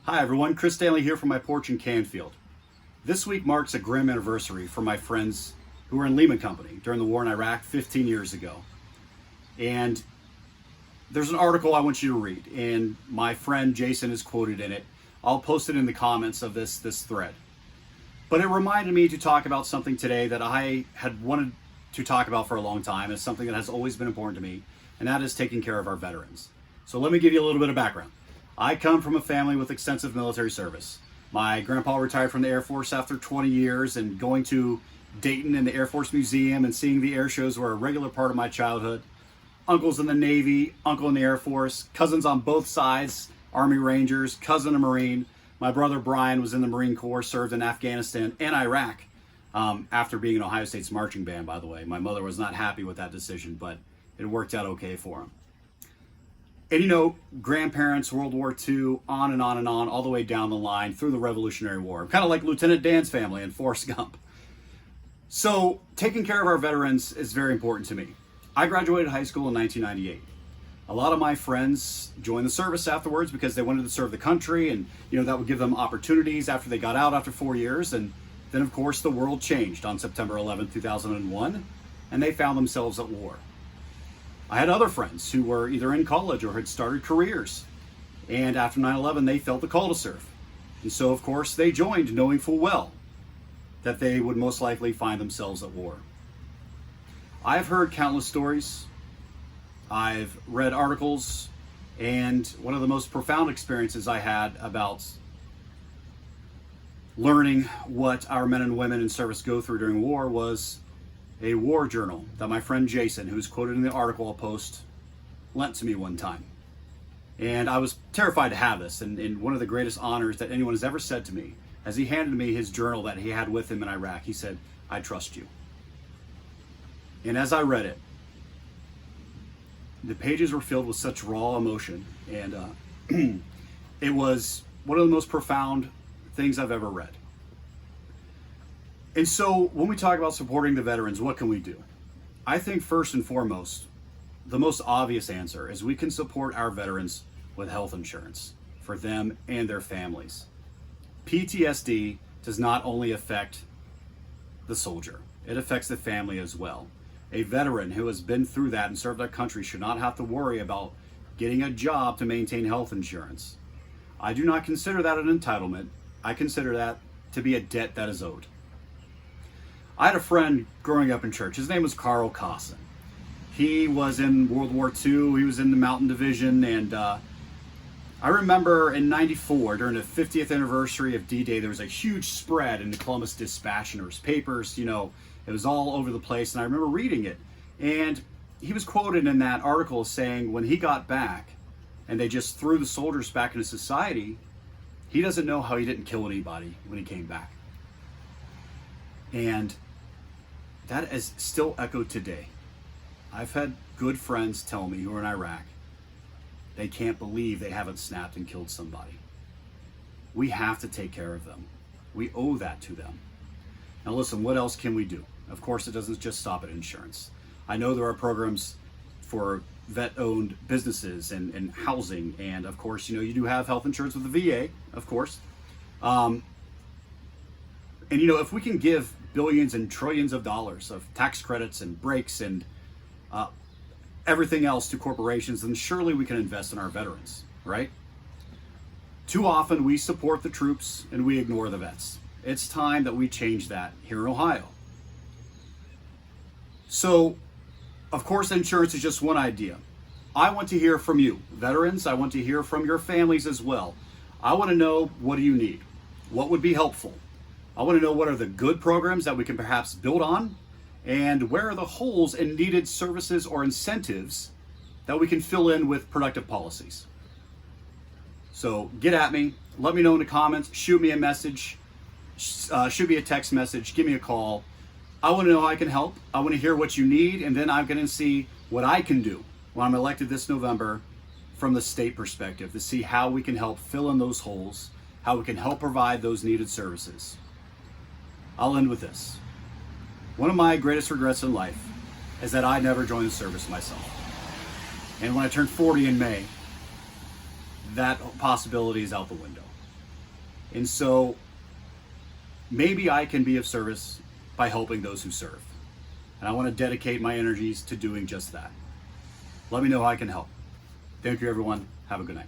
Hi everyone, Chris Stanley here from my porch in Canfield. This week marks a grim anniversary for my friends who were in Lehman Company during the war in Iraq 15 years ago. And there's an article I want you to read, and my friend Jason is quoted in it. I'll post it in the comments of this thread. But it reminded me to talk about something today that I had wanted to talk about for a long time. It's something that has always been important to me, and that is taking care of our veterans. So let me give you a little bit of background. I come from a family with extensive military service. My grandpa retired from the Air Force after 20 years, and going to Dayton and the Air Force Museum and seeing the air shows were a regular part of my childhood. Uncles in the Navy, uncle in the Air Force, cousins on both sides, Army Rangers, cousin a Marine. My brother Brian was in the Marine Corps, served in Afghanistan and Iraq after being in Ohio State's marching band, by the way. My mother was not happy with that decision, but it worked out okay for him. And you know, grandparents, World War II, on and on and on, all the way down the line through the Revolutionary War. I'm kind of like Lieutenant Dan's family in Forrest Gump. So taking care of our veterans is very important to me. I graduated high school in 1998. A lot of my friends joined the service afterwards because they wanted to serve the country, and you know that would give them opportunities after they got out after 4 years. And then of course the world changed on September 11, 2001, and they found themselves at war. I had other friends who were either in college or had started careers, and after 9/11 they felt the call to serve. And so of course they joined, knowing full well that they would most likely find themselves at war. I've heard countless stories, I've read articles, and one of the most profound experiences I had about learning what our men and women in service go through during war was a war journal that my friend Jason, who's quoted in the article I'll post, lent to me one time. And I was terrified to have this, and one of the greatest honors that anyone has ever said to me, as he handed me his journal that he had with him in Iraq, he said, "I trust you." And as I read it, the pages were filled with such raw emotion, and it was one of the most profound things I've ever read. And so when we talk about supporting the veterans, what can we do? I think first and foremost, the most obvious answer is we can support our veterans with health insurance for them and their families. PTSD does not only affect the soldier, it affects the family as well. A veteran who has been through that and served our country should not have to worry about getting a job to maintain health insurance. I do not consider that an entitlement. I consider that to be a debt that is owed. I had a friend growing up in church. His name was Carl Cosson. He was in World War II. He was in the Mountain Division. And I remember in '94, during the 50th anniversary of D-Day, there was a huge spread in the Columbus Dispatch and his papers. You know, it was all over the place. And I remember reading it. And he was quoted in that article saying when he got back and they just threw the soldiers back into society, he doesn't know how he didn't kill anybody when he came back. And that is still echoed today. I've had good friends tell me who are in Iraq, they can't believe they haven't snapped and killed somebody. We have to take care of them. We owe that to them. Now listen, what else can we do? Of course, it doesn't just stop at insurance. I know there are programs for vet-owned businesses and housing, and of course, you know, you do have health insurance with the VA, of course. And you know, if we can give billions and trillions of dollars of tax credits and breaks and everything else to corporations, then surely we can invest in our veterans, right? Too often we support the troops and we ignore the vets. It's time that we change that here in Ohio. So, of course, insurance is just one idea. I want to hear from you, veterans. I want to hear from your families as well. I want to know, what do you need? What would be helpful? I want to know what are the good programs that we can perhaps build on, and where are the holes in needed services or incentives that we can fill in with productive policies. So get at me, let me know in the comments, shoot me a message, shoot me a text message, give me a call. I want to know how I can help. I want to hear what you need, and then I'm going to see what I can do when I'm elected this November from the state perspective to see how we can help fill in those holes, how we can help provide those needed services. I'll end with this. One of my greatest regrets in life is that I never joined the service myself. And when I turned 40 in May, that possibility is out the window. And so maybe I can be of service by helping those who serve. And I want to dedicate my energies to doing just that. Let me know how I can help. Thank you, everyone. Have a good night.